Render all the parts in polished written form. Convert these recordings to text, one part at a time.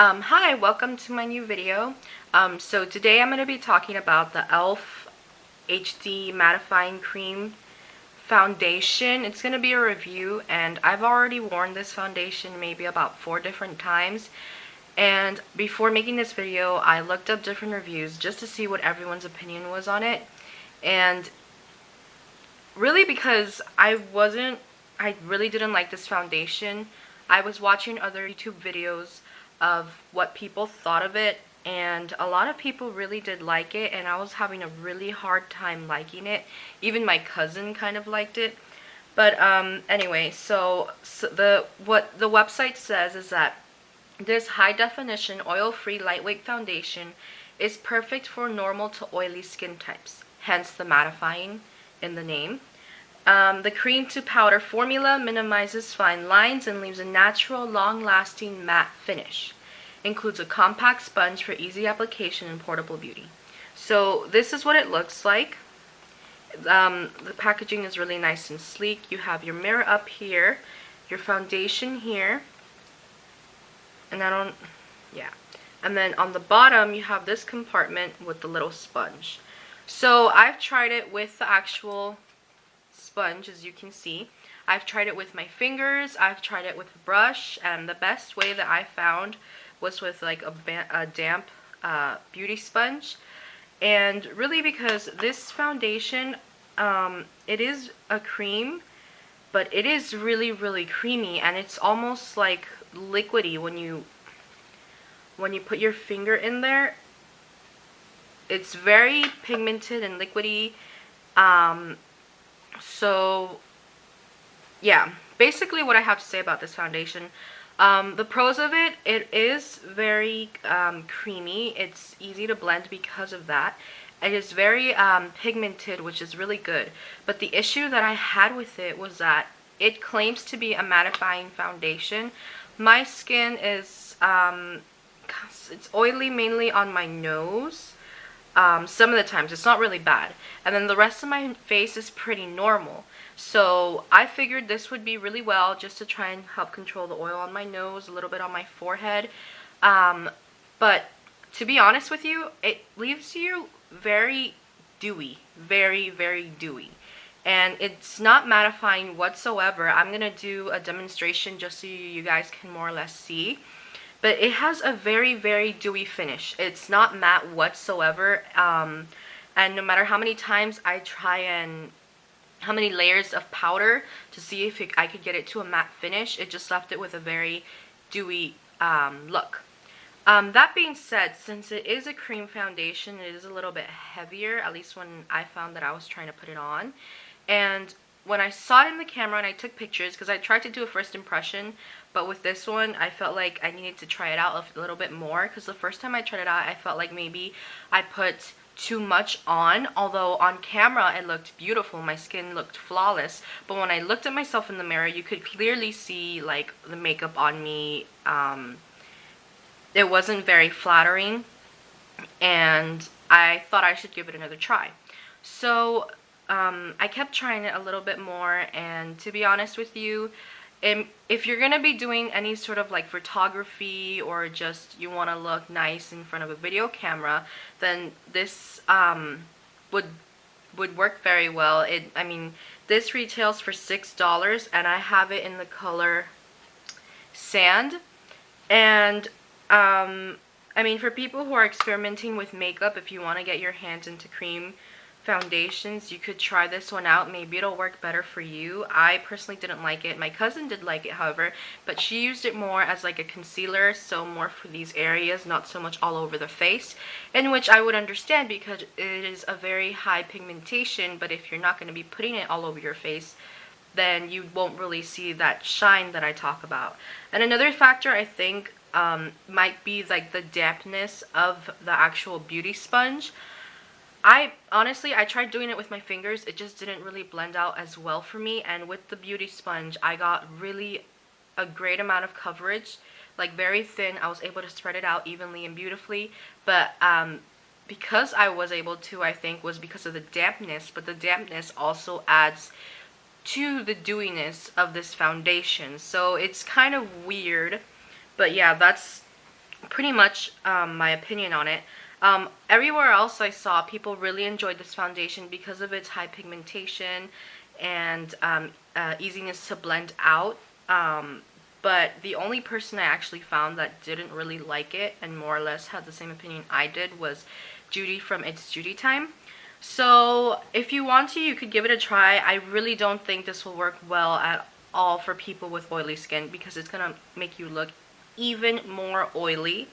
Hi, welcome to my new video. So today I'm going to be talking about the E.l.f. HD Mattifying Cream Foundation. It's going to be a review, and I've already worn this foundation maybe about 4 different times. And before making this video, I looked up different reviews just to see what everyone's opinion was on it. And really because I really didn't like this foundation. I was watching other YouTube videos of what people thought of it, and a lot of people really did like it, and I was having a really hard time liking it. Even my cousin kind of liked it. But anyway, so what the website says is that this high definition oil-free lightweight foundation is perfect for normal to oily skin types, hence the mattifying in the name. The cream to powder formula minimizes fine lines and leaves a natural, long-lasting matte finish. Includes a compact sponge for easy application and portable beauty. So this is what it looks like. The packaging is really nice and sleek. You have your mirror up here, your foundation here, and and then on the bottom you have this compartment with the little sponge. So I've tried it with the actual sponge, as you can see. I've tried it with my fingers, I've tried it with a brush, and the best way that I found was with like a damp beauty sponge. And really, because this foundation, it is a cream, but it is really creamy, and it's almost like liquidy when you put your finger in there. It's very pigmented and liquidy. So yeah, basically what I have to say about this foundation. The pros of it is very creamy. It's easy to blend because of that. It is very pigmented, which is really good. But the issue that I had with it was that it claims to be a mattifying foundation. My skin is it's oily mainly on my nose. Some of the times it's not really bad, and then the rest of my face is pretty normal. So I figured this would be really well just to try and help control the oil on my nose, a little bit on my forehead. But to be honest with you, it leaves you very dewy, very dewy, and it's not mattifying whatsoever. I'm gonna do a demonstration just so you guys can more or less see. But it has a very dewy finish. It's not matte whatsoever. And no matter how many times I try and how many layers of powder to see if I could get it to a matte finish, it just left it with a very dewy look. That being said, since it is a cream foundation, it is a little bit heavier, at least when I found that I was trying to put it on. And when I saw it in the camera and I took pictures, because I tried to do a first impression, but with this one I felt like I needed to try it out a little bit more, because the first time I tried it out I felt like maybe I put too much on. Although on camera it looked beautiful, my skin looked flawless, but when I looked at myself in the mirror you could clearly see like the makeup on me. It wasn't very flattering, and I thought I should give it another try. So I kept trying it a little bit more, and to be honest with you, if you're going to be doing any sort of like photography, or just you want to look nice in front of a video camera, then this would work very well. I mean, this retails for $6, and I have it in the color Sand. And I mean, for people who are experimenting with makeup, if you want to get your hands into cream foundations, you could try this one out. Maybe it'll work better for you. I personally didn't like it. My cousin did like it, however, but she used it more as like a concealer, so more for these areas, not so much all over the face, in which I would understand because it is a very high pigmentation. But if you're not going to be putting it all over your face, then you won't really see that shine that I talk about. And another factor I think might be like the dampness of the actual beauty sponge. I tried doing it with my fingers. It just didn't really blend out as well for me, and with the beauty sponge I got really a great amount of coverage, like very thin. I was able to spread it out evenly and beautifully. But because I was able to, I think was because of the dampness, but the dampness also adds to the dewiness of this foundation. So it's kind of weird. But yeah, that's pretty much my opinion on it. Everywhere else I saw, people really enjoyed this foundation because of its high pigmentation and easiness to blend out. But the only person I actually found that didn't really like it and more or less had the same opinion I did was Judy from It's Judy Time. So if you want to, you could give it a try. I really don't think this will work well at all for people with oily skin because it's going to make you look even more oily.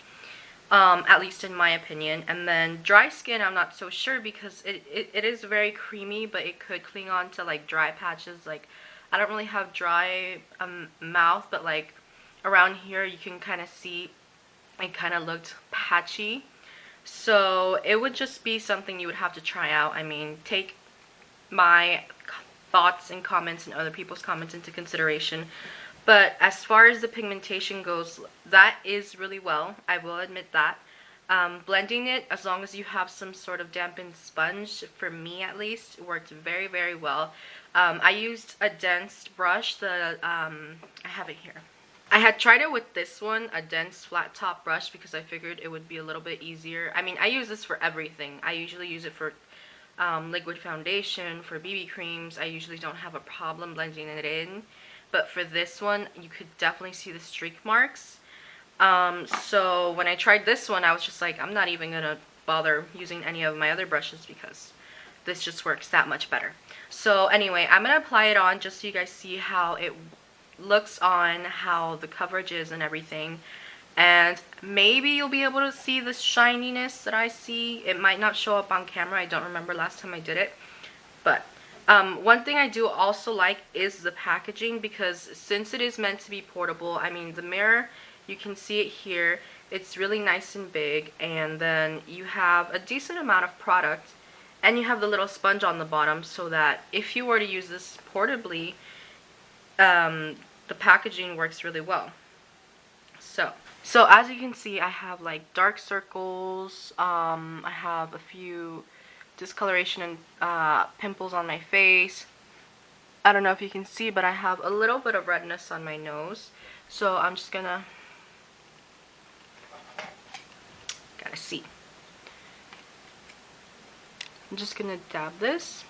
At least in my opinion. And then dry skin, I'm not so sure because it is very creamy, but it could cling on to like dry patches. Like, I don't really have dry mouth, but like around here you can kind of see it kind of looked patchy. So it would just be something you would have to try out. I mean, take my thoughts and comments and other people's comments into consideration. But as far as the pigmentation goes, that is really well. I will admit that. Blending it, as long as you have some sort of dampened sponge, for me at least, worked very, very well. I used a dense brush. I have it here. I had tried it with this one, a dense flat top brush, because I figured it would be a little bit easier. I mean, I use this for everything. I usually use it for liquid foundation, for BB creams. I usually don't have a problem blending it in. But for this one, you could definitely see the streak marks. So when I tried this one, I was just like, I'm not even going to bother using any of my other brushes because this just works that much better. So anyway, I'm going to apply it on just so you guys see how it looks on, how the coverage is and everything. And maybe you'll be able to see the shininess that I see. It might not show up on camera. I don't remember last time I did it. But one thing I do also like is the packaging, because since it is meant to be portable, I mean, the mirror, you can see it here, it's really nice and big, and then you have a decent amount of product, and you have the little sponge on the bottom, so that if you were to use this portably, the packaging works really well. So as you can see, I have like dark circles, I have a few discoloration and pimples on my face. I don't know if you can see, but I have a little bit of redness on my nose. So I'm just gotta see. I'm just gonna dab this.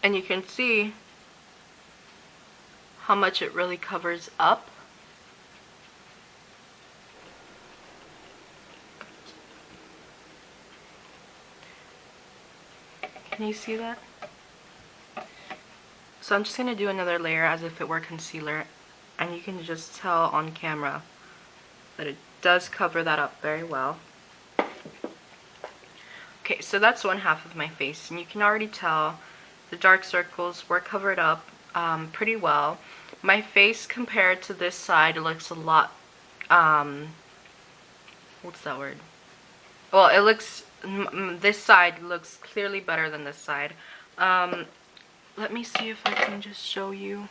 And you can see how much it really covers up. Can you see that? So I'm just going to do another layer as if it were concealer, and you can just tell on camera that it does cover that up very well. Okay, so that's one half of my face, and you can already tell the dark circles were covered up pretty well. My face compared to this side looks a lot, what's that word? Well, it looks, this side looks clearly better than this side. Let me see if I can just show you.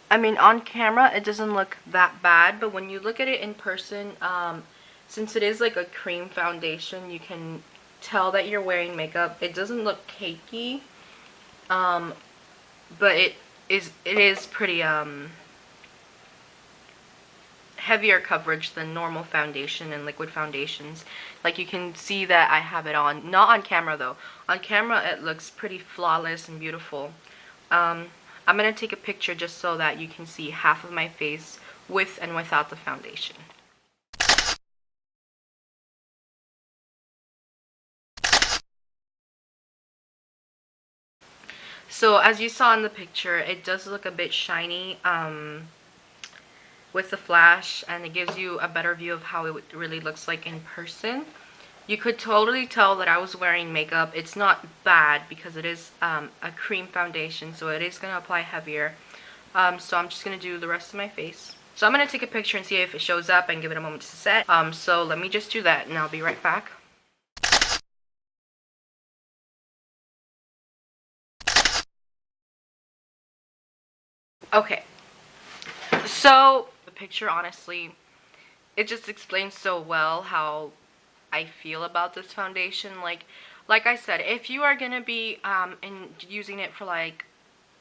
I mean, on camera, it doesn't look that bad, but when you look at it in person, since it is like a cream foundation, you can tell that you're wearing makeup. It doesn't look cakey, but it is pretty, heavier coverage than normal foundation and liquid foundations. Like, you can see that I have it on, not on camera though. On camera it looks pretty flawless and beautiful. I'm gonna take a picture just so that you can see half of my face with and without the foundation. So as you saw in the picture, it does look a bit shiny with the flash, and it gives you a better view of how it really looks like in person. You could totally tell that I was wearing makeup. It's not bad because it is a cream foundation, so it is going to apply heavier. So I'm just going to do the rest of my face. So I'm going to take a picture and see if it shows up and give it a moment to set. So let me just do that and I'll be right back. Okay, so the picture, honestly, it just explains so well how I feel about this foundation. Like I said, if you are gonna be using it for like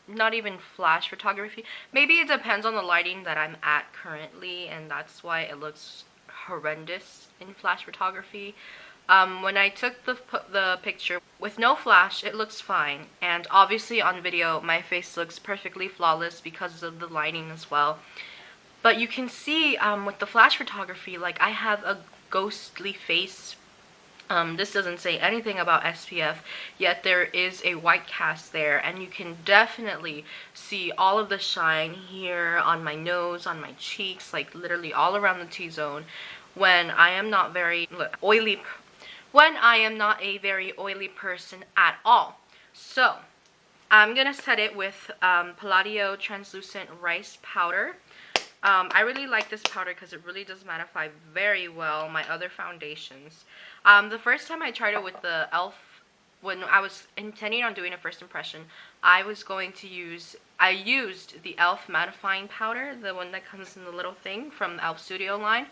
not even flash photography. Maybe it depends on the lighting that I'm at currently, and that's why it looks horrendous in flash photography. When I took the picture with no flash, it looks fine, and obviously on video my face looks perfectly flawless because of the lighting as well. But you can see with the flash photography, like, I have a ghostly face. This doesn't say anything about SPF, yet there is a white cast there, and you can definitely see all of the shine here on my nose, on my cheeks, like literally all around the T-zone when I am not very oily, when I am not a very oily person at all. So I'm gonna set it with Palladio Translucent Rice Powder. I really like this powder because it really does mattify very well my other foundations. The first time I tried it with the e.l.f, when I was intending on doing a first impression, I used the e.l.f mattifying powder, the one that comes in the little thing from the e.l.f Studio line,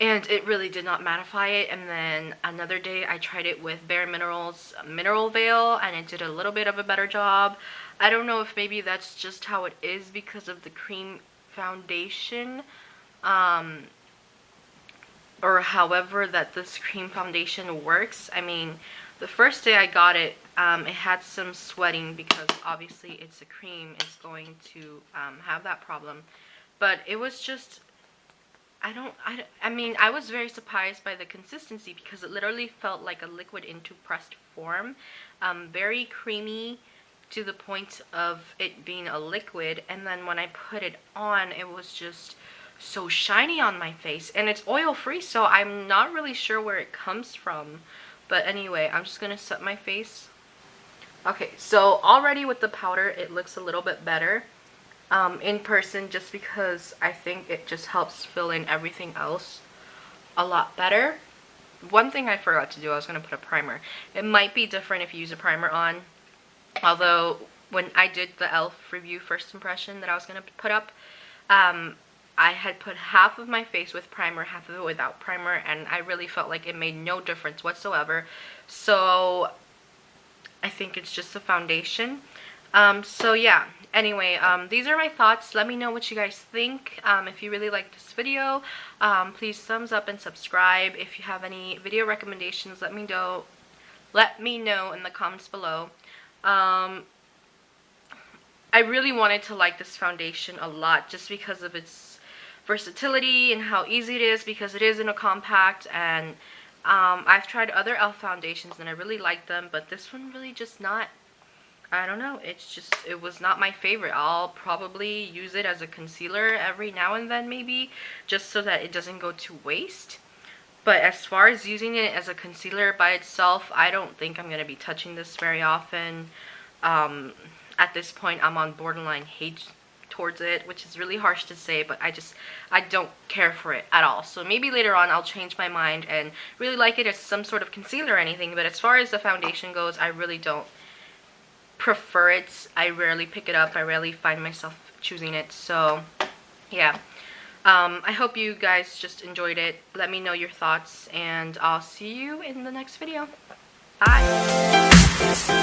and it really did not mattify it. And then another day I tried it with Bare Minerals Mineral Veil, and it did a little bit of a better job. I don't know if maybe that's just how it is because of the cream foundation, or however that this cream foundation works. I mean, the first day I got it, it had some sweating because obviously it's a cream, it's going to have that problem. But it was just, I mean, I was very surprised by the consistency because it literally felt like a liquid into pressed form, very creamy to the point of it being a liquid. And then when I put it on, it was just so shiny on my face, and it's oil free, so I'm not really sure where it comes from. But anyway, I'm just gonna set my face. Okay, so already with the powder it looks a little bit better in person, just because I think it just helps fill in everything else a lot better. One thing I forgot to do, I was gonna put a primer. It might be different if you use a primer on. Although, when I did the e.l.f. review first impression that I was going to put up, I had put half of my face with primer, half of it without primer, and I really felt like it made no difference whatsoever. So, I think it's just the foundation. So yeah, anyway, these are my thoughts. Let me know what you guys think. If you really like this video, please thumbs up and subscribe. If you have any video recommendations, let me know in the comments below. I really wanted to like this foundation a lot just because of its versatility and how easy it is, because it is in a compact. And I've tried other e.l.f. foundations and I really like them, but this one really just not, I don't know, it was not my favorite. I'll probably use it as a concealer every now and then, maybe, just so that it doesn't go to waste. But as far as using it as a concealer by itself, I don't think I'm going to be touching this very often. At this point, I'm on borderline hate towards it, which is really harsh to say, but I don't care for it at all. So maybe later on I'll change my mind and really like it as some sort of concealer or anything. But as far as the foundation goes, I really don't prefer it. I rarely pick it up. I rarely find myself choosing it. So yeah. I hope you guys just enjoyed it. Let me know your thoughts, and I'll see you in the next video. Bye!